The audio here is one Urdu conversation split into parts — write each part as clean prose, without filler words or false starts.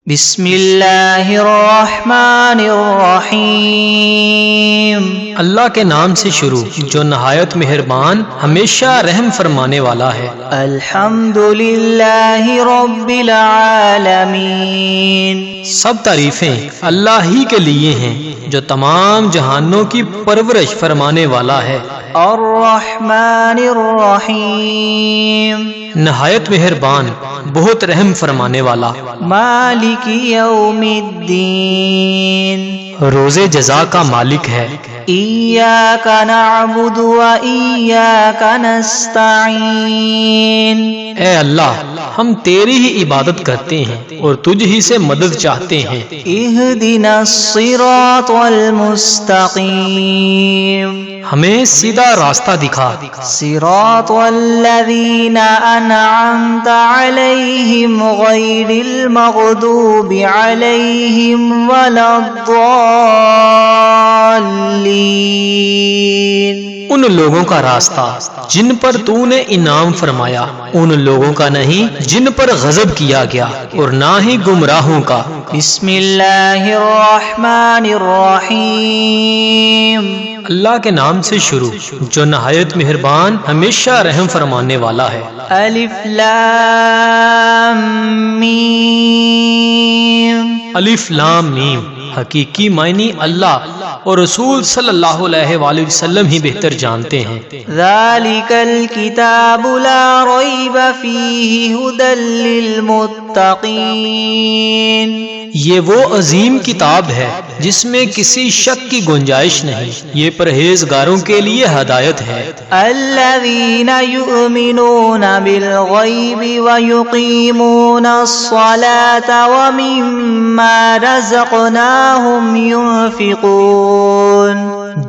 بسم اللہ الرحمن الرحیم، اللہ کے نام سے شروع جو نہایت مہربان ہمیشہ رحم فرمانے والا ہے۔ الحمد للہ رب العالمین، سب تعریفیں اللہ ہی کے لیے ہیں جو تمام جہانوں کی پرورش فرمانے والا ہے۔ الرحمن الرحیم، نہایت مہربان بہت رحم فرمانے والا۔ مالک یوم الدین، روز جزا کا مالک ہے۔ ایاک نعبد و ایاک نستعین، اے اللہ ہم تیری ہی عبادت کرتے ہیں اور تجھ ہی سے مدد چاہتے ہیں۔ اہدنا الصراط المستقیم، ہمیں سیدھا راستہ دکھا۔ صراط الذین انعمت علیہم غیر المغضوب علیہم ولا الضالین، ان لوگوں کا راستہ جن پر تو نے انعام فرمایا، ان لوگوں کا نہیں جن پر غضب کیا گیا، اور نہ ہی گمراہوں کا۔ بسم اللہ الرحمن الرحیم، اللہ کے نام سے شروع جو نہایت مہربان ہمیشہ رحم فرمانے والا ہے۔ الف لام میم، الف لام میم، حقیقی معنی اللہ اور رسول صلی اللہ علیہ وآلہ وسلم ہی بہتر جانتے ہیں۔ ذالک الکتاب لا ریب فیہ ھدی للمتقین، یہ وہ عظیم کتاب ہے جس میں کسی شک کی گنجائش نہیں، یہ پرہیزگاروں کے لیے ہدایت ہے۔ الذین یؤمنون بالغیب ویقیمون الصلاة ومما رزقناہم ینفقون،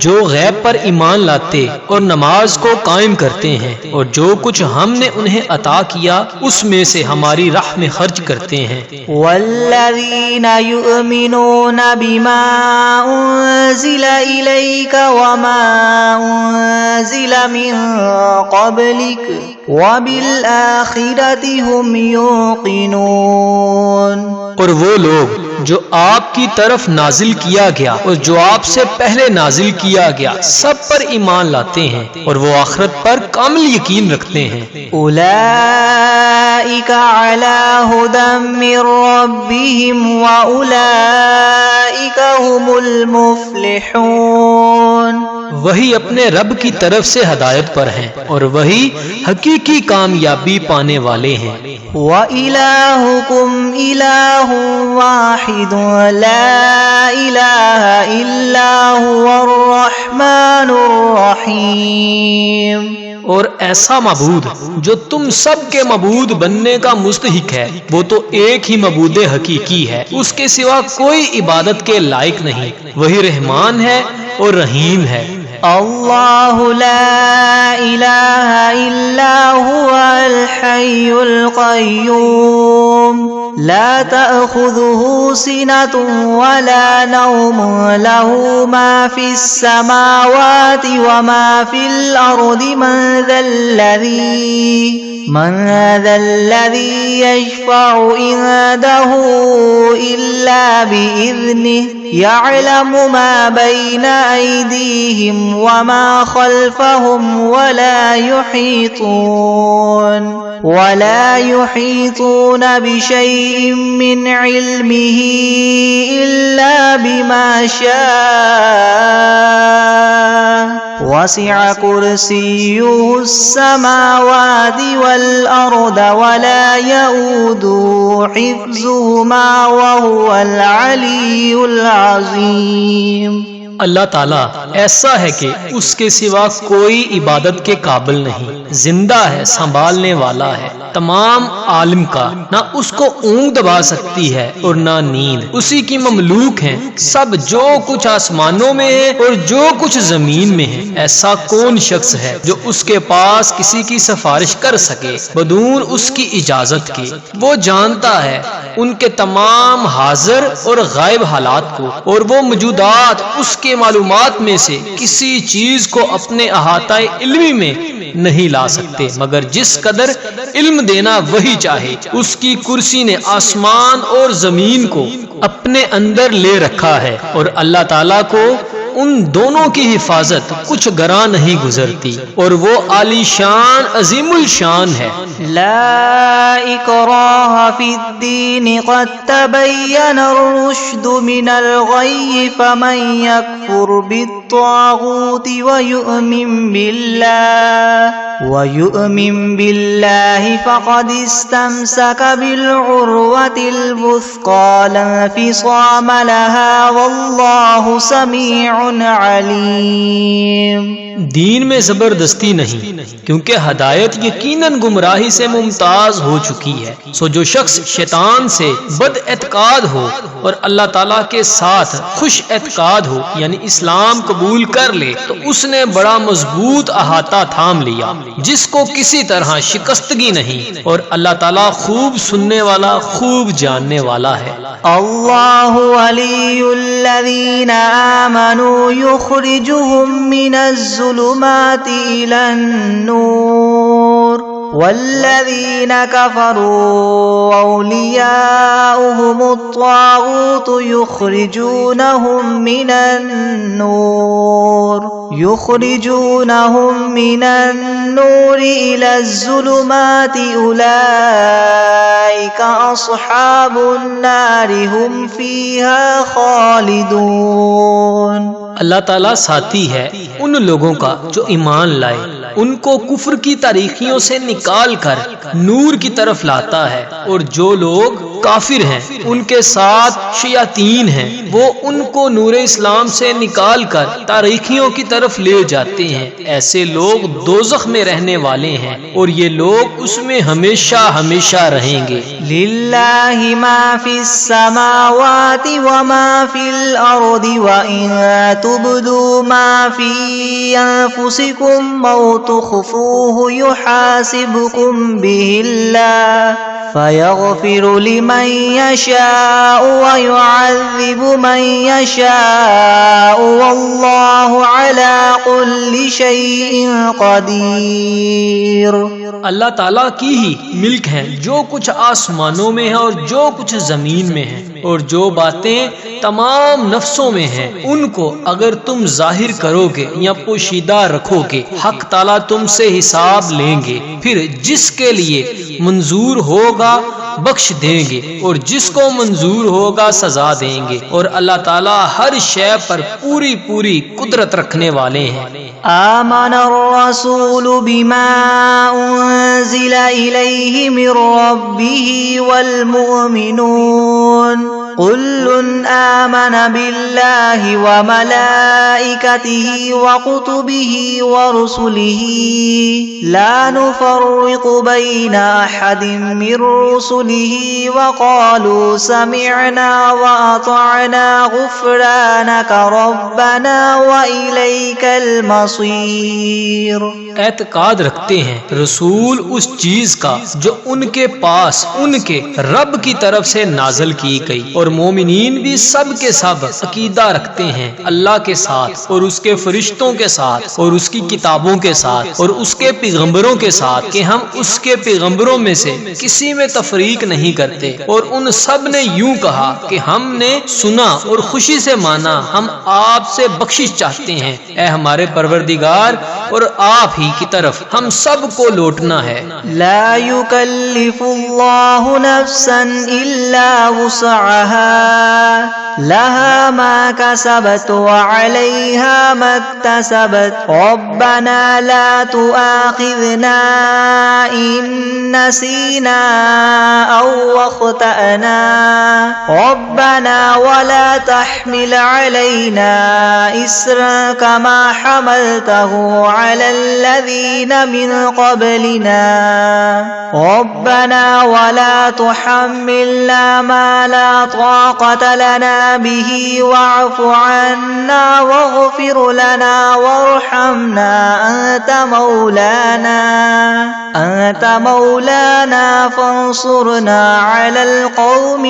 جو غیب پر ایمان لاتے اور نماز کو قائم کرتے ہیں، اور جو کچھ ہم نے انہیں عطا کیا اس میں سے ہماری راہ میں خرچ کرتے ہیں۔ والذین یؤمنون بما انزل الیک وما انزل من قبلک وبالآخرۃ هم یوقنون، اور وہ لوگ جو آپ کی طرف نازل کیا گیا اور جو آپ سے پہلے نازل کیا گیا سب پر ایمان لاتے ہیں، اور وہ آخرت پر کامل یقین رکھتے ہیں۔ اولئک علی ھدی من ربہم واولئک هم المفلحون، وہی اپنے رب کی طرف سے ہدایت پر ہیں اور وہی حقیقی کامیابی پانے والے ہیں۔ وَإِلَٰهُكُمْ إِلَٰهٌ وَاحِدٌ لَا إِلَٰهَ إِلَّا هُوَ الرَّحْمَٰنُ الرَّحِيمُ، اور ایسا معبود جو تم سب کے معبود بننے کا مستحق ہے وہ تو ایک ہی معبود حقیقی ہے، اس کے سوا کوئی عبادت کے لائق نہیں، وہی رحمان ہے اور رحیم ہے۔ اللہ لا الہ الا هو الحی القیوم، لا تأخذه سنة ولا نوم، له ما في السماوات وما في الأرض، من ذا الذي يشفع عنده إلا بإذنه، يعلم ما بين أيديهم وما خلفهم ولا يحيطون بشيء من علمه إلا بما شاء، وسع كرسيه السماوات والأرض ولا يؤوده حفظهما وهو العلي العظيم۔ اللہ تعالیٰ ایسا ہے کہ اس کے سوا کوئی عبادت کے قابل نہیں، زندہ ہے، سنبھالنے والا ہے، تمام عالم کا، نہ اس کو اونگ دبا سکتی ہے اور نہ نیند، اسی کی مملوک ہیں سب جو کچھ آسمانوں میں ہے اور جو کچھ زمین میں ہے۔ ایسا کون شخص ہے جو اس کے پاس کسی کی سفارش کر سکے بدون اس کی اجازت کے؟ وہ جانتا ہے ان کے تمام حاضر اور غائب حالات کو، اور وہ موجودات اس کے معلومات میں سے کسی چیز کو اپنے احاطہ علمی میں نہیں لا سکتے مگر جس قدر علم دینا وہی چاہے۔ اس کی کرسی نے آسمان اور زمین کو اپنے اندر لے رکھا ہے اور اللہ تعالیٰ کو ان دونوں کی حفاظت کچھ گراں نہیں گزرتی، اور وہ عالی شان عظیم الشان ہے۔ لا اکراہ فی الدین قد تبین الرشد من الغی فمن یکفر بالطاغوت ویؤمن باللہ فقد استمسک بالعروۃ الوثقی لا انفصام لها واللہ سمیع علیم۔ دین میں زبردستی نہیں، کیونکہ ہدایت یقیناً گمراہی سے ممتاز ہو چکی ہے۔ سو جو شخص شیطان سے بد اعتقاد ہو اور اللہ تعالیٰ کے ساتھ خوش اعتقاد ہو، یعنی اسلام قبول کر لے، تو اس نے بڑا مضبوط احاطہ تھام لیا جس کو کسی طرح شکستگی نہیں، اور اللہ تعالیٰ خوب سننے والا، خوب جاننے والا ہے۔ اللہ ولی الذین آمنوا یخرجهم من الظلمات إلى النور والذین كفروا أولیاؤهم الطاغوت یخرجونهم من النور إلى الظلمات أولئك أصحاب النار هم فيها خالدون۔ اللہ تعالیٰ ساتھی ہے ان لوگوں کا جو ایمان لائے، ان کو کفر کی تاریکیوں سے نکال کر نور کی طرف لاتا ہے، اور جو لوگ کافر ہیں ان کے ساتھ شیاطین ہیں، وہ ان کو نور اسلام سے نکال کر تاریکیوں کی طرف لے جاتے ہیں۔ ایسے لوگ دوزخ میں رہنے والے ہیں اور یہ لوگ اس میں ہمیشہ ہمیشہ رہیں گے۔ للہ ما فی السماوات وما فی الارض وإن تبدوا ما فی انفسکم او تخفوه یحاسبکم به اللہ فیغفر لمن یشاء ویعذب من یشاء واللہ علی کل شیء قدیر۔ اللہ تعالیٰ کی ہی ملک ہے جو کچھ آسمانوں میں ہے اور جو کچھ زمین میں ہے، اور جو باتیں تمام نفسوں میں ہیں ان کو اگر تم ظاہر کرو گے یا پوشیدہ رکھو گے، حق تعالیٰ تم سے حساب لیں گے، پھر جس کے لیے منظور ہوگا بخش دیں گے اور جس کو منظور ہوگا سزا دیں گے، اور اللہ تعالیٰ ہر شے پر پوری پوری قدرت رکھنے والے ہیں۔ آمن الرسول بما انزل الیہ من ربہ والمؤمنون كل آمن بالله وملائكته وكتبه ورسله لا نفرق بين أحد من رسله وقالوا سمعنا وأطعنا غفرانك ربنا وإليك المصير۔ اعتقاد رکھتے ہیں رسول اس چیز کا جو ان کے پاس ان کے رب کی طرف سے نازل کی گئی، اور مومنین بھی سب کے سب عقیدہ رکھتے ہیں اللہ کے ساتھ اور اس کے فرشتوں کے ساتھ اور اس کی کتابوں کے ساتھ اور اس کے پیغمبروں کے ساتھ کہ ہم اس کے پیغمبروں میں سے کسی میں تفریق نہیں کرتے، اور ان سب نے یوں کہا کہ ہم نے سنا اور خوشی سے مانا، ہم آپ سے بخشش چاہتے ہیں اے ہمارے پروردگار، اور آپ ہی کی طرف ہم سب کو لوٹنا ہے۔ لا يكلف اللہ نفسا الا وسعها لها ما كسبت وعليها ما اكتسبت ربنا لا تؤاخذنا إن نسينا أو أخطأنا ربنا ولا تحمل علينا إسرا كما حملته على الذين من قبلنا ربنا ولا تحملنا ما لا طاقة لنا به واعف عنا واغفر لنا وارحمنا أنت مولانا فانصرنا على القوم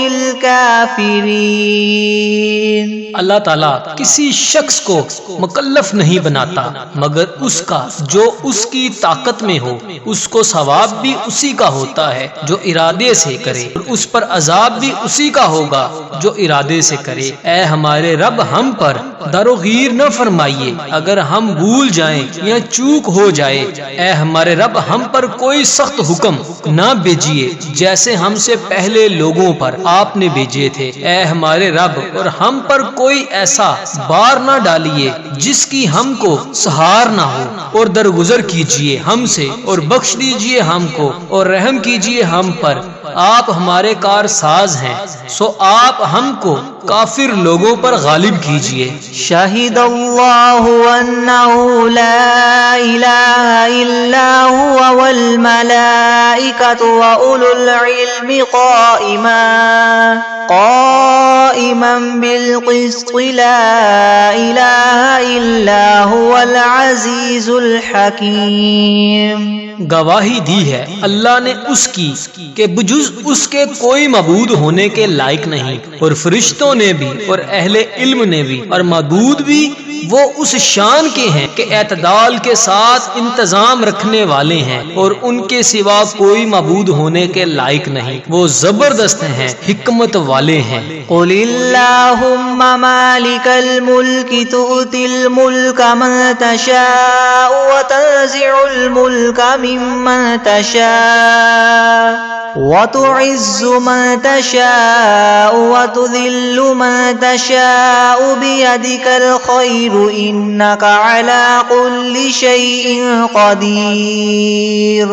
الكافرين۔ اللہ تعالیٰ کسی شخص کو مکلف نہیں بناتا مگر اس اس کا جو اس کی طاقت میں ہو، اس کو ثواب بھی اسی کا ہوتا ہے جو ارادے سے کرے، اور اس پر عذاب بھی اسی کا ہوگا جو ارادے سے کرے۔ اے ہمارے رب ہم پر دروغیر نہ فرمائیے اگر ہم بھول جائیں یا چوک ہو جائے۔ اے ہمارے رب ہم پر کوئی سخت حکم نہ بھیجیے جیسے ہم سے پہلے لوگوں پر آپ نے بھیجے تھے۔ اے ہمارے رب اور ہم پر کوئی ایسا بار نہ ڈالیے جس کی ہم کو سہار نہ ہو، اور درگزر کیجیے ہم سے اور بخش دیجیے ہم کو اور رحم کیجیے ہم پر۔ آپ ہمارے کار ساز ہیں، سو آپ ہم کو کافر لوگوں پر غالب کیجیے۔ شہد اللہ انہ لا الہ الا هو والملائکۃ واولو العلم قائما بالقسط لا الہ الا هو العزیز الحکیم۔ گواہی دی ہے اللہ نے اس کی کہ بجز اس کے کوئی معبود ہونے کے لائق نہیں، اور فرشتوں نے بھی اور اہل علم نے بھی، اور معبود بھی وہ اس شان کے ہیں کہ اعتدال کے ساتھ انتظام رکھنے والے ہیں، اور ان کے سوا کوئی معبود ہونے کے لائق نہیں، وہ زبردست ہیں، حکمت والے ہیں۔ قل اللہم مالک الملک تؤتی الملک من تشاء وتنزع الملک ممن تشاء وتعز من تشاء وتذل من تشاء بيدك الخير إنك على كل شيء قدير۔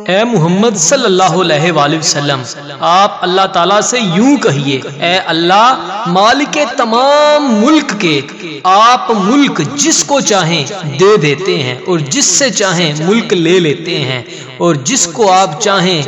اے محمد صلی اللہ علیہ وآلہ وسلم، آپ اللہ تعالیٰ سے یوں کہیے، اے اللہ مالک تمام ملک کے، آپ ملک جس کو چاہیں دے دیتے ہیں اور جس سے چاہیں ملک لے لیتے ہیں، اور جس کو آپ چاہیں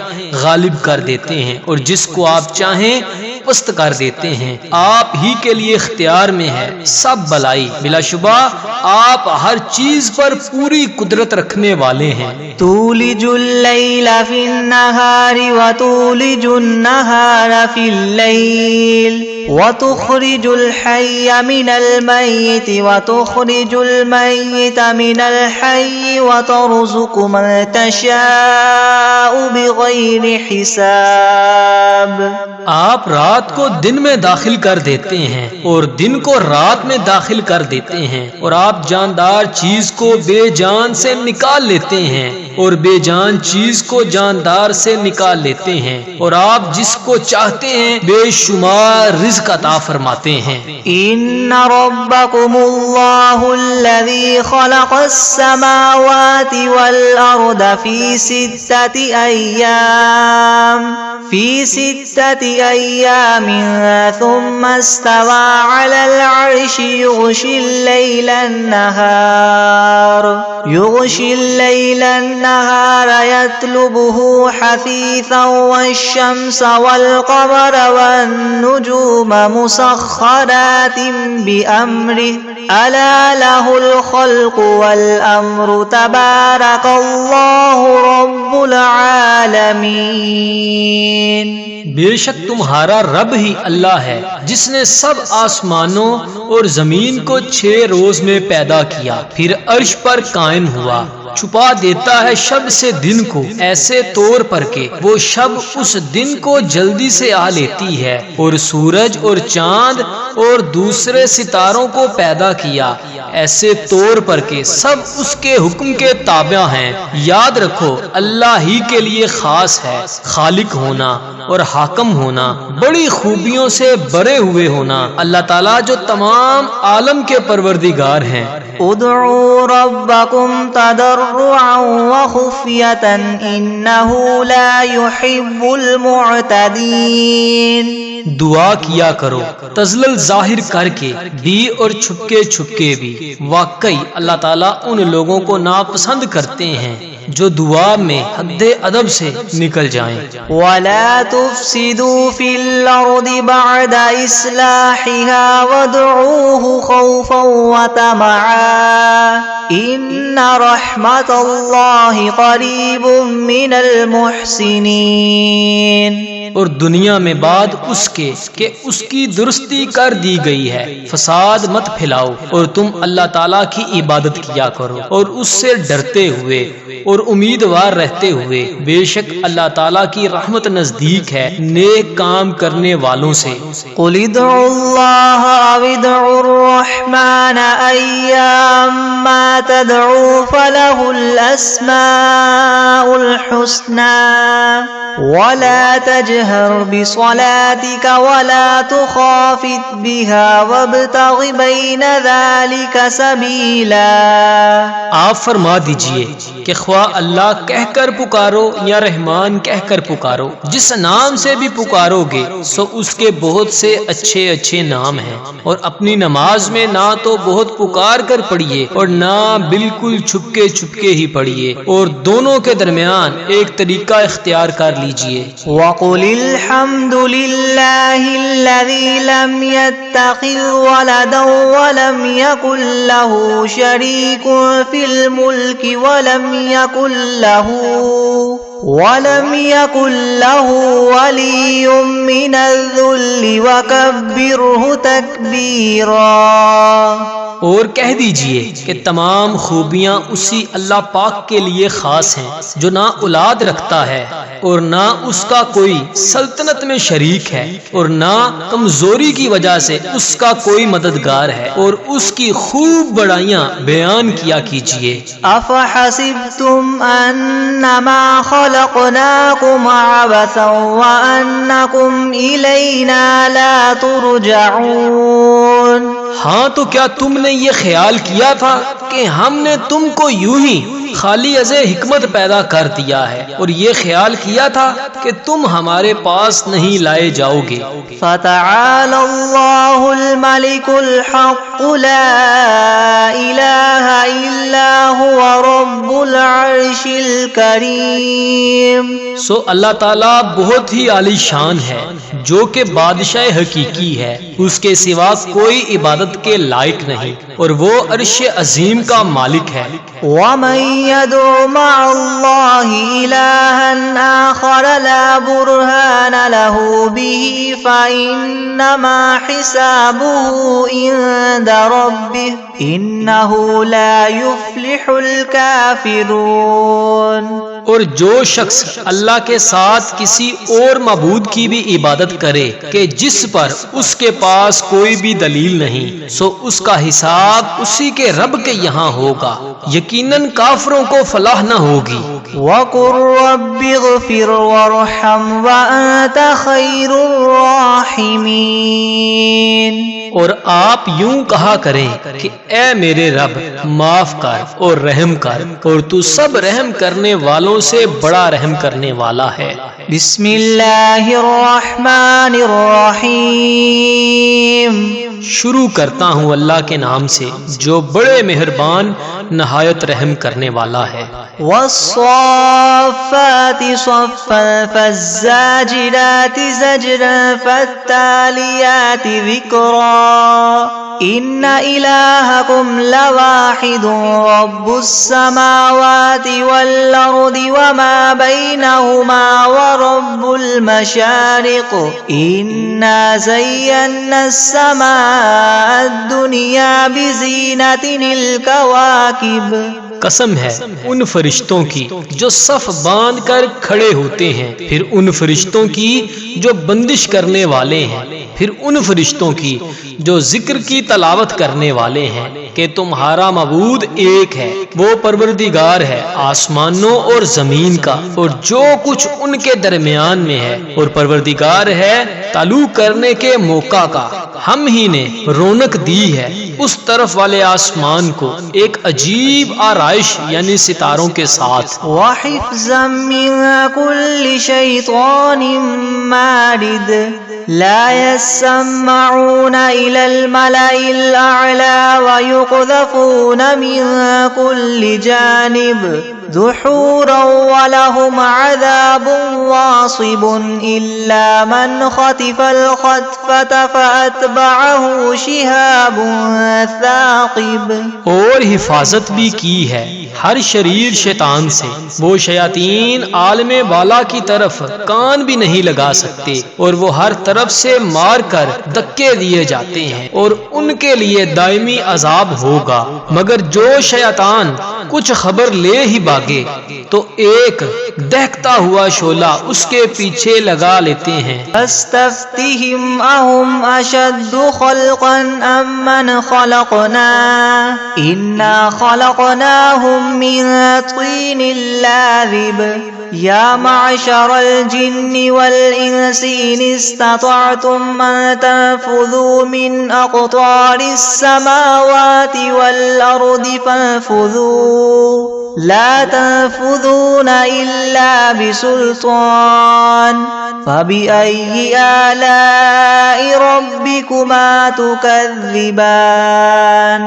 غالب کر دیتے ہیں اور جس کو آپ چاہیں پست کر دیتے ہیں۔ آپ ہی کے لیے اختیار میں ہے سب بلائی، بلا شبہ آپ ہر چیز پر پوری قدرت رکھنے والے ہیں۔ تولج اللیل فی النہار وتولج النہار فی اللیل وتخرج الحی من المیت وتخرج المیت من الحی وترزق من تشاء بغیر حساب۔ آپ رات کو دن میں داخل کر دیتے ہیں اور دن کو رات میں داخل کر دیتے ہیں، اور آپ جاندار چیز کو بے جان سے نکال لیتے ہیں اور بے جان چیز کو جاندار سے نکال لیتے ہیں، اور آپ جس کو چاہتے ہیں بے شمار رزق عطا فرماتے ہیں۔ ان ربکم اللہ الذی خلق السماوات والارض فی ستۃ ایام ثم استوى على العرش يغشي الليل النهار يطلبه حثيثا والشمس والقمر والنجوم مسخرات بأمره ألا له الخلق والأمر تبارك الله رب العالمين۔ بے شک تمہارا رب ہی اللہ ہے جس نے سب آسمانوں اور زمین کو 6 روز میں پیدا کیا، پھر عرش پر قائم ہوا، چھپا دیتا ہے شب سے دن کو ایسے طور پر کہ وہ شب اس دن کو جلدی سے آ لیتی ہے، اور سورج اور چاند اور دوسرے ستاروں کو پیدا کیا ایسے طور پر کہ سب اس کے حکم کے تابع ہیں۔ یاد رکھو اللہ ہی کے لیے خاص ہے خالق ہونا اور حاکم ہونا، بڑی خوبیوں سے بھرے ہوئے ہونا، اللہ تعالیٰ جو تمام عالم کے پروردگار ہیں۔ ادعوا ربکم تضرعا وخفیۃ انہ لا يحب المعتدین۔ دعا کیا کرو تزلل ظاہر کر کے بھی اور چھپکے چھپکے بھی، واقعی اللہ تعالیٰ ان لوگوں کو ناپسند کرتے ہیں جو دعا میں حد ادب سے نکل جائیں۔ وَلَا تُفْسِدُوا فِي الْأَرْضِ بَعْدَ إِصْلَاحِهَا وَادْعُوهُ خَوْفًا وَطَمَعًا إِنَّ رَحْمَتَ اللَّهِ قَرِيبٌ مِّنَ الْمُحْسِنِينَ۔ اور دنیا میں بعد اس کے کہ اس کی درستی کر دی گئی ہے۔ فساد مت پھیلاؤ اور تم اللہ تعالیٰ کی عبادت کیا کرو اور اس سے ڈرتے ہوئے اور امیدوار رہتے ہوئے، بے شک اللہ تعالیٰ کی رحمت نزدیک ہے نیک کام کرنے والوں سے۔ قل ادعوا اللہ او ادعوا الرحمن ایما تدعوا فلہ الاسماء الحسنى ولا تجهر بصلاتك ولا تخافت بها وابتغ بين ذلك سبيلا۔ آپ فرما دیجئے کہ خواہ اللہ کہہ کر پکارو یا رحمان کہہ کر پکارو، جس نام سے بھی پکارو گے سو اس کے بہت سے اچھے اچھے نام ہیں، اور اپنی نماز میں نہ تو بہت پکار کر پڑھیے اور نہ بالکل چھپکے چھپکے ہی پڑھیے، اور دونوں کے درمیان ایک طریقہ اختیار کر لیجئے۔ وَقُلِ الْحَمْدُ لِلَّهِ الَّذِي لَمْ يَتَّخِذْ وَلَدًا وَلَمْ يَكُنْ لَهُ شَرِيكٌ فِي الْمُلْكِ وَلَمْ يَكُنْ لَهُ وَلِيٌّ مِّنَ الذُّلِّ وَكَبِّرْهُ تَكْبِيرًا۔ اور کہہ دیجئے کہ تمام خوبیاں اسی اللہ پاک کے لیے خاص ہیں جو نہ اولاد رکھتا ہے اور نہ اس کا کوئی سلطنت میں شریک ہے اور نہ کمزوری کی وجہ سے اس کا کوئی مددگار ہے، اور اس کی خوب بڑائیاں بیان کیا کیجئے۔ افحسبتم انما خلقناکم عبثا وانکم الینا لا ترجعون۔ ہاں تو کیا تم نے یہ خیال کیا تھا کہ ہم نے تم کو یوں ہی خالی از حکمت پیدا کر دیا ہے اور یہ خیال کیا تھا کہ تم ہمارے پاس نہیں لائے جاؤ گے۔ فتعالى اللہ الملك الحق لا الہ الا هو رب العرش الکریم۔ سو اللہ تعالیٰ بہت ہی عالی شان ہے جو کہ بادشاہ حقیقی ہے، اس کے سوا کوئی عبادت کے لائق نہیں، اور وہ عرش عظیم کا مالک ہے۔ وَمَن يَدْعُ مَعَ اللَّهِ إِلَٰهًا آخَرَ لَا بُرْهَانَ لَهُ بِهِ فَإِنَّمَا حِسَابُهُ عِندَ رَبِّهِ إِنَّهُ لَا يُفْلِحُ الْكَافِرُونَ۔ اور جو شخص اللہ کے ساتھ کسی اور معبود کی بھی عبادت کرے کہ جس پر اس کے پاس کوئی بھی دلیل نہیں، سو اس کا حساب اسی کے رب کے یہاں ہوگا، یقیناً کافروں کو فلاح نہ ہوگی۔ وَقُلْ رَبِّ اغْفِرْ وَارْحَمْ وَأَنْتَ خَيْرُ الرَّاحِمِينَ۔ اور آپ یوں کہا کریں کہ اے میرے رب معاف کر اور رحم کر، اور تو سب رحم کرنے والوں سے بڑا رحم کرنے والا ہے۔ بسم اللہ الرحمن الرحیم۔ شروع کرتا ہوں اللہ کے نام سے جو بڑے مہربان نہایت رحم کرنے والا ہے۔ والصافات صفا فالزاجرات زجرا فالتاليات ذکرا ان الہکم لواحد رب السماوات والارض وما بینہما ورب المشارق انا زینا السماء الدنیا بزینت الکواکب۔ قسم ہے ان فرشتوں کی جو صف باندھ کر کھڑے ہوتے ہیں، پھر ان فرشتوں کی جو بندش کرنے والے ہیں، پھر ان فرشتوں کی جو ذکر کی تلاوت کرنے والے ہیں کہ تمہارا معبود ایک ہے، وہ پروردگار ہے آسمانوں اور زمین کا اور جو کچھ ان کے درمیان میں ہے، اور پروردگار ہے تعلق کرنے کے موقع کا۔ ہم ہی نے رونق دی ہے اس طرف والے آسمان کو ایک عجیب آرائش یعنی ستاروں کے ساتھ، وحفظا من كل شیطان مارد لا يسمعون إلى الملأ الأعلى ويقذفون من كل جانب دحورا ولهم عذاب واصب إلا من خطف الخطفة فأتبعه شهاب ثاقب. اور حفاظت بھی کی ہے ہر شریر شیطان سے. وہ شیاطین عالم بالا کی طرف کان بھی نہیں لگا سکتے اور وہ ہر طرف سے مار کر دکے دیے جاتے ہیں اور ان کے لیے دائمی عذاب ہوگا. مگر جو شیطان کچھ خبر لے ہی بھاگے تو ایک دہکتا ہوا شعلہ اس کے پیچھے لگا لیتے ہیں. فاستفتهم أهم أشد خلقا أم من خلقنا إنا خلقناهم من طين لاذب. يا معشر الجن والإنس إن استطعتم أن تنفذوا من أقطار السماوات والأرض فانفذوا لا تنفذون إلا بسلطان. فبأي آلاء ربكما تكذبان.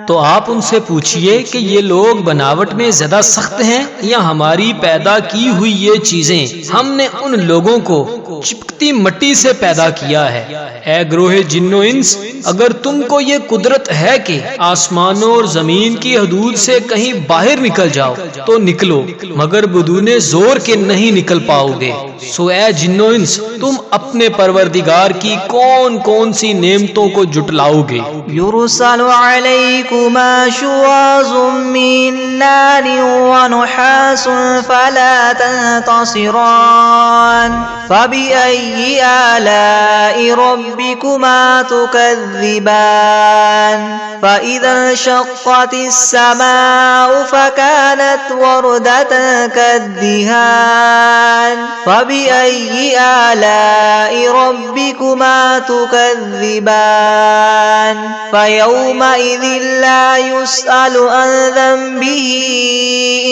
تو آپ ان سے پوچھئے کہ یہ لوگ بناوٹ میں زیادہ سخت ہیں یا ہماری پیدا کی ہوئی یہ چیزیں؟ ہم نے ان لوگوں کو چپکتی مٹی سے پیدا کیا ہے. اے گروہ جن و انس، اگر تم کو یہ قدرت ہے کہ آسمانوں اور زمین کی حدود سے کہیں باہر نکل جاؤ تو نکلو، مگر بدون زور کے نہیں نکل پاؤ گے. سو اے جن و انس، تم اپنے پروردگار کی کون کون سی نعمتوں کو جٹلاؤ گے؟ يرسل عليكما شواظ من نار ونحاس فلا تنتصران. فبأي آلاء ربكما تكذبان. فإذا انشقت السماء فكانت وردة كالدهان. فبأي آلاء ربكما تكذبان. فيومئذ لا يسأل عن ذنبه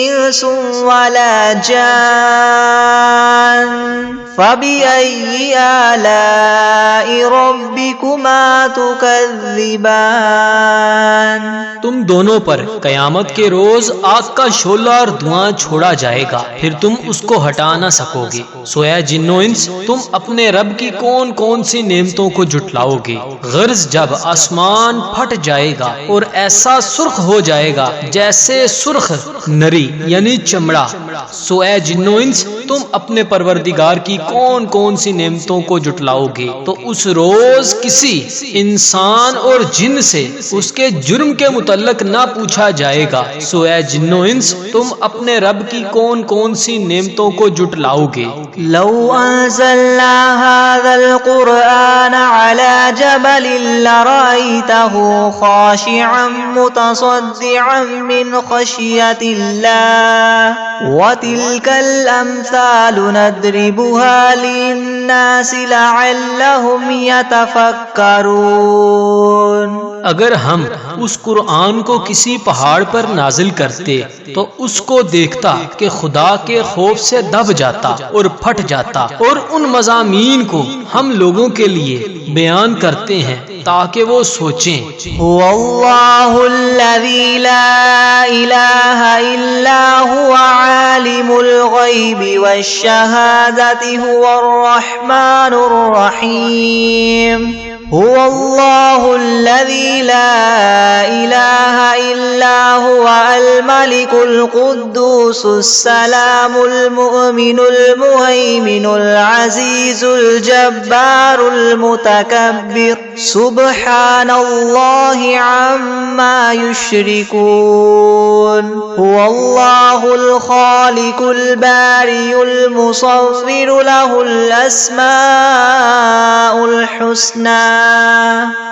إنس ولا جان. فبأي آلاء ربكما تكذبان. تم دونوں پر قیامت کے روز آگ کا شعلہ اور دھواں چھوڑا جائے گا، پھر تم اس کو ہٹا نہ سکو گے. سو اے جن و انس، تم اپنے رب کی کون کون سی نعمتوں کو جھٹلاؤ گے؟ غرض جب آسمان پھٹ جائے گا اور ایسا سرخ ہو جائے گا جیسے سرخ نری یعنی چمڑا. سو اے جن و انس، تم اپنے پروردگار کی کون کون سی نعمتوں کو جھٹلاؤ گے؟ تو اس روز کسی انسان اور جن سے اس کے جرم کے متعلق نہ پوچھا جائے گا. سو اے جن و انس، تم اپنے رب کی کون کون سی نعمتوں کو جھٹلاؤ گے؟ لو انزلنا هذا القرآن على جبل لرأيته خاشعا متصدعا من خشية الله. وتلك الأمثال نضربها للناس لعلهم يتفكرون. اگر ہم اس قرآن کو کسی پہاڑ پر نازل کرتے تو اس کو دیکھتا کہ خدا کے خوف سے دب جاتا اور پھٹ جاتا. اور ان مضامین کو ہم لوگوں کے لیے بیان کرتے ہیں تاکہ وہ سوچیں. هو اللہ الذی لا الہ الا هو عالم الغیب والشہادۃ هو الرحمن الرحیم. هو اللہ الذی لا الہ الا هو الملک القدوس السلام المؤمن المہیمن العزیز الجبار المتکبر. سبحان اللہ عما یشرکون. هو اللہ الخالق الباری المصور له الاسماء الحسنى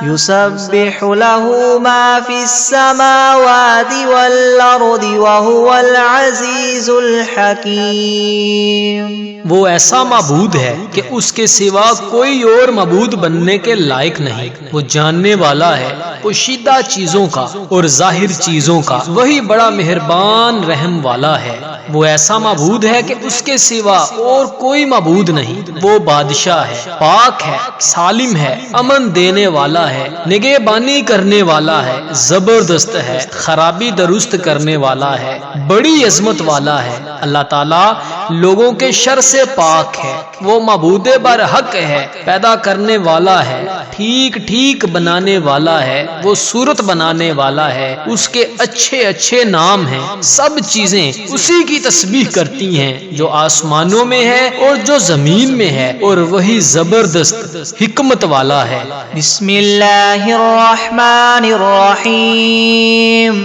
يسبح له ما في السماوات والأرض وهو العزيز الحكيم. وہ ایسا معبود ہے کہ اس کے سوا کوئی اور معبود بننے کے لائق نہیں. وہ جاننے والا ہے پوشیدہ چیزوں کا اور ظاہر چیزوں کا. وہی بڑا مہربان رحم والا ہے. وہ ایسا معبود ہے کہ اس کے سوا اور کوئی معبود نہیں۔ وہ بادشاہ ہے، پاک ہے، سالم ہے، امن دینے والا ہے، نگہبانی کرنے والا ہے، زبردست ہے، خرابی درست کرنے والا ہے، بڑی عظمت والا ہے۔ اللہ تعالیٰ لوگوں کے شر سے پاک ہے، وہ معبود برحق ہے، پیدا کرنے والا ہے، ٹھیک ٹھیک بنانے والا ہے، وہ صورت بنانے والا ہے، اس کے اچھے اچھے نام ہیں، سب چیزیں اسی کی تسبیح کرتی ہیں جو آسمانوں میں ہے اور جو زمین میں ہے، اور وہی زبردست حکمت والا ہے۔ بسم اللہ الرحمن الرحیم۔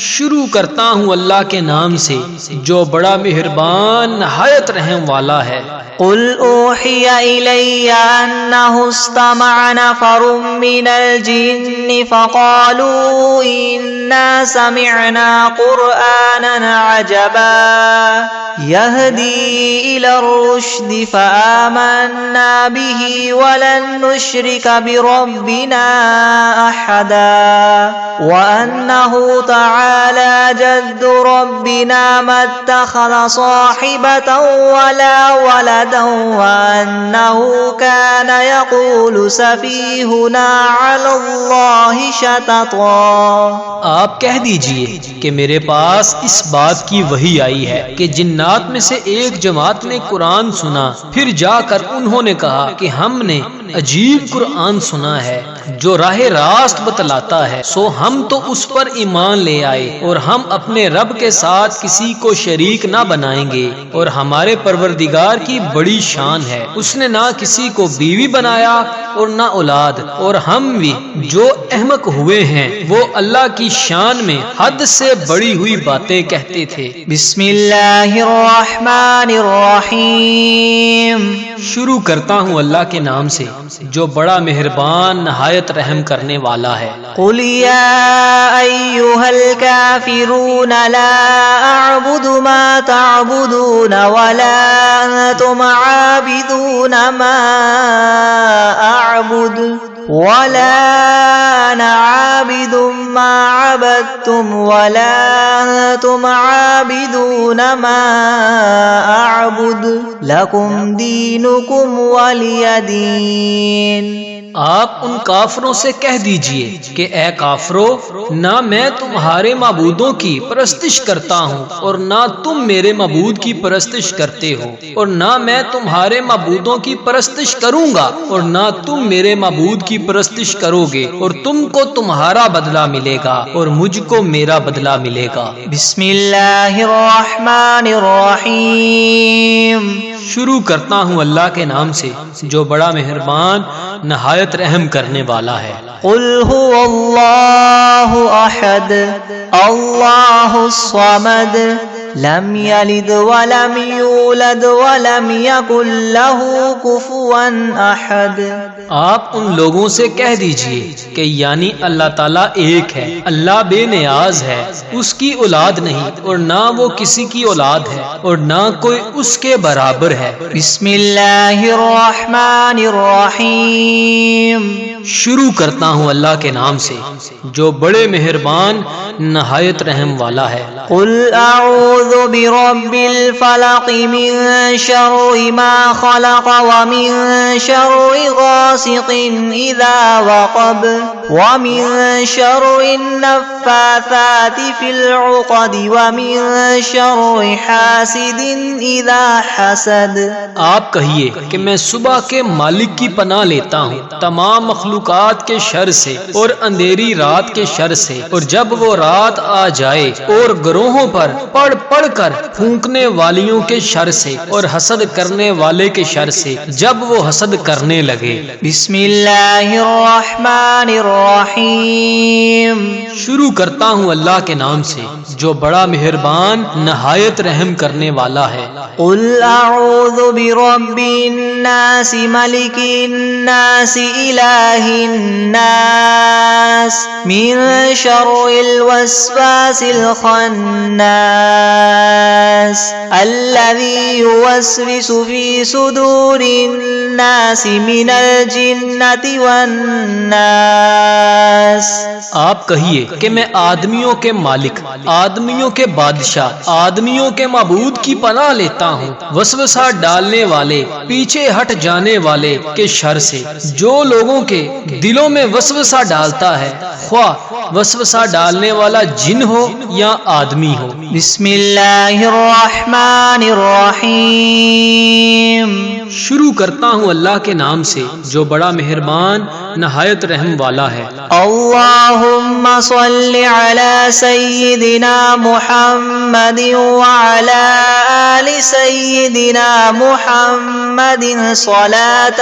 شروع کرتا ہوں اللہ کے نام سے جو بڑا مہربان نہایت رحم والا ہے۔ قل اوحی الی انہ استمع نفر من الجن فقالوا انا سمعنا قرآنا عجبا يهدي الى الرشد فآمنا به ولن نشرك بربنا احدا وانه تعالى جد ربنا ما اتخذ صاحبة ولا ولدا وانه كان يقول سفيهنا على الله شططا۔ آپ کہہ دیجئے کہ میرے پاس اس بات کی وحی آئی ہے کہ جنات میں سے ایک جماعت نے قرآن سنا، پھر جا کر انہوں نے کہا کہ ہم نے عجیب قرآن سنا ہے جو راہ راست بتلاتا ہے، سو ہم تو اس پر ایمان لے آئے اور ہم اپنے رب کے ساتھ کسی کو شریک نہ بنائیں گے، اور ہمارے پروردگار کی بڑی شان ہے، اس نے نہ کسی کو بیوی بنایا اور نہ اولاد، اور ہم بھی جو احمق ہوئے ہیں وہ اللہ کی شان میں حد سے بڑی ہوئی باتیں کہتے تھے۔ بسم اللہ الرحمن الرحیم۔ شروع کرتا ہوں اللہ کے نام سے جو بڑا مہربان نہایت رحم کرنے والا ہے۔ قل یا ایھا الکافرون لا اعبد ما تعبدون ولا انتم عابدون ما اعبد ولا انا عابد ما عبدتم ولا انتم عابدون ما اعبد لکم دینکم ولی دین۔ آپ ان کافروں سے کہہ دیجئے کہ اے کافرو، نہ میں تمہارے معبودوں کی پرستش کرتا ہوں اور نہ تم میرے معبود کی پرستش کرتے ہو، اور نہ میں تمہارے معبودوں کی پرستش کروں گا اور نہ تم میرے معبود کی پرستش کرو گے، اور تم کو تمہارا بدلہ ملے گا اور مجھ کو میرا بدلہ ملے گا۔ بسم اللہ الرحمن الرحیم۔ شروع کرتا ہوں اللہ کے نام سے جو بڑا مہربان نہایت رحم کرنے والا ہے۔ قل هو اللہ احد اللہ الصمد لم یلد ولم یولد ولم یکن له کفوا احد۔ آپ ان لوگوں سے کہہ دیجئے کہ یعنی اللہ تعالیٰ ایک ہے، اللہ بے نیاز ہے، اس کی اولاد نہیں اور نہ وہ کسی کی اولاد ہے اور نہ کوئی اس کے برابر ہے۔ بسم اللہ الرحمن الرحیم۔ شروع کرتا ہوں اللہ کے نام سے جو بڑے مہربان نہایت رحم والا ہے۔ قل اعوذ برب الفلق من شر ما خلق ومن شر غاسق اذا وقب ومن شر النفاثات في العقد ومن شر حاسد اذا حسد۔ آپ کہیے کہ میں صبح کے مالک کی پناہ لیتا ہوں تمام مخلوقات کے شر سے اور اندھیری رات کے شر سے، اور جب وہ رات آ جائے، اور گروہوں پر پڑھ پڑھ کر پھونکنے والیوں کے شر سے، اور حسد کرنے والے کے شر سے جب وہ حسد کرنے لگے۔ بسم اللہ الرحمن الرحیم۔ شروع کرتا ہوں اللہ کے نام سے جو بڑا مہربان نہایت رحم کرنے والا ہے۔ قل اعوذ برب الناس ملک الناس الہ الناس من شر الوسواس الخناس الذي يوسوس في صدور الناس من الجنة والناس۔ آپ کہیے کہ میں آدمیوں کے مالک، آدمیوں کے بادشاہ، آدمیوں کے معبود کی پناہ لیتا ہوں وسوسہ ڈالنے والے، پیچھے ہٹ جانے والے کے شر سے۔ جو لوگوں کے دلوں میں وسوسہ ڈالتا ہے، خواہ وسوسہ ڈالنے والا جن ہو یا آدمی ہو۔ بسم اللہ الرحمن الرحیم۔ شروع کرتا ہوں اللہ کے نام سے جو بڑا مہربان نہایت رحم والا ہے۔ اللہم صل علی سیدنا محمد وعلی آل سیدنا محمد صلاة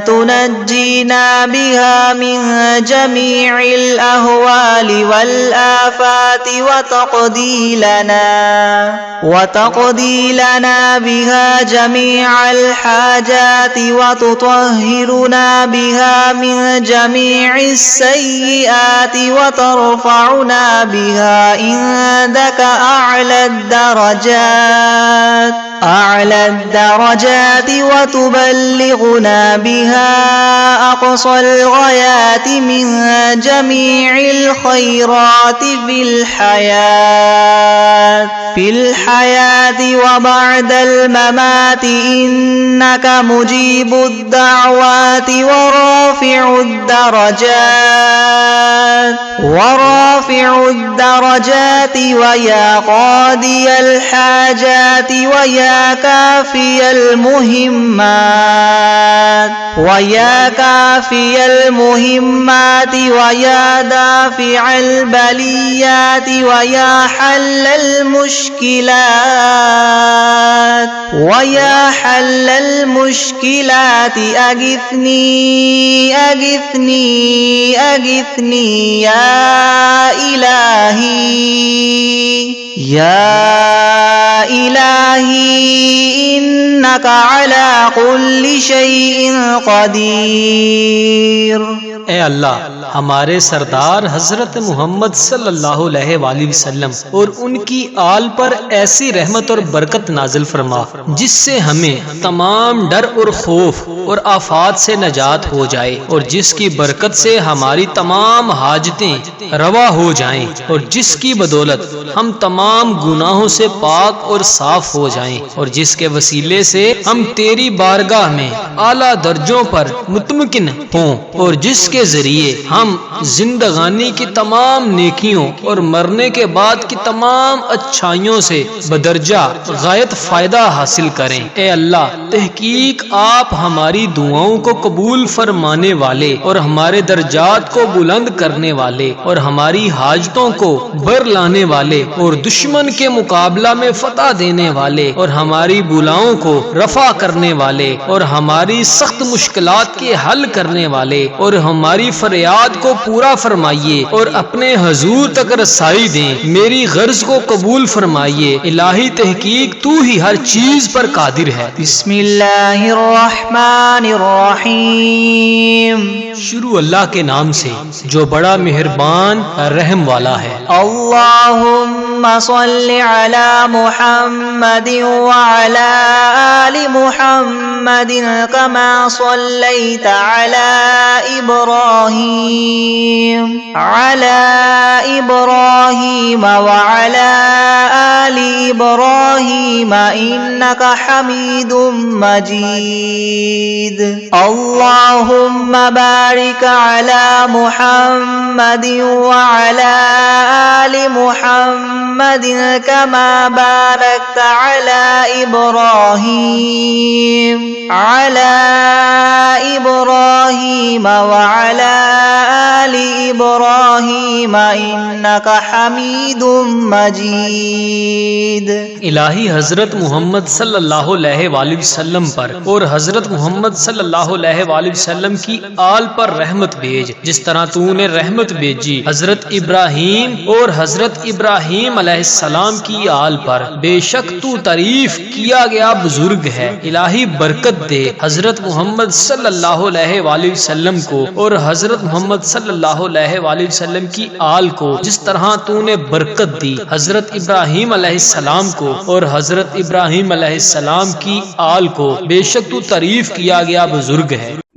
تنجینا بها من جمیع الاہوال والآفات وتقضی لنا بها جميع الحاجات وتطهرنا بها من جميع السيئات وترفعنا بها عندك أعلى الدرجات وتبلغنا بها أقصى الغايات من جميع الخيرات في الحياة وبعد الممات إنك مجيب الدعوات ورافع الدرجات ويا قاضي الحاجات ويا كافي المهمات ويا دافع البليات ويا حل المشكلات أغثني يا إلهي إنك على كل شيء قدير۔ اے اللہ، ہمارے سردار حضرت محمد صلی اللہ علیہ وآلہ وسلم اور ان کی آل پر ایسی رحمت اور برکت نازل فرما جس سے ہمیں تمام ڈر اور خوف اور آفات سے نجات ہو جائے، اور جس کی برکت سے ہماری تمام حاجتیں روا ہو جائیں، اور جس کی بدولت ہم تمام گناہوں سے پاک اور صاف ہو جائیں، اور جس کے وسیلے سے ہم تیری بارگاہ میں اعلیٰ درجوں پر مطمئن ہوں، اور جس کے ذریعے ہم زندگانی کی تمام نیکیوں اور مرنے کے بعد کی تمام اچھائیوں سے بدرجہ غایت فائدہ حاصل کریں۔ اے اللہ، تحقیق آپ ہماری دعاؤں کو قبول فرمانے والے اور ہمارے درجات کو بلند کرنے والے اور ہماری حاجتوں کو بر لانے والے اور دشمن کے مقابلہ میں فتح دینے والے اور ہماری بلاؤں کو رفع کرنے والے اور ہماری سخت مشکلات کے حل کرنے والے اور ہماری فریاد کو پورا فرمائیے اور اپنے حضور تک رسائی دیں۔ میری غرض کو قبول فرمائیے۔ الہی تحقیق تو ہی ہر چیز پر قادر ہے۔ بسم اللہ الرحمن الرحیم۔ شروع اللہ کے نام سے جو بڑا مہربان رحم والا ہے۔ اللہم صل علی محمد وعلی آل محمد کما صلیت علی ابراہیم وعلی آل ابراہیم انک حمید مجید۔ اللہم بارک علی محمد وعلی آل محمد كما باركت على إبراهيم وعلى آل إبراهيم إنك حميد مجيد۔ الہی حضرت محمد صلی اللہ علیہ وآلہ وسلم پر اور حضرت محمد صلی اللہ علیہ وآلہ وسلم کی آل پر رحمت بھیج جس طرح تو نے رحمت بھیجی حضرت ابراہیم اور حضرت ابراہیم علیہ السلام کی آل پر۔ بے شک تو تعریف کیا گیا بزرگ ہے۔ الہی برکت دے حضرت محمد صلی اللہ علیہ وآلہ وسلم کو اور حضرت محمد صلی اللہ علیہ وآلہ وسلم کی آل کو جس طرح تو نے برکت دی حضرت ابراہیم علیہ السلام کو اور حضرت ابراہیم علیہ السلام کی آل کو۔ بے شک تو تعریف کیا گیا بزرگ ہے۔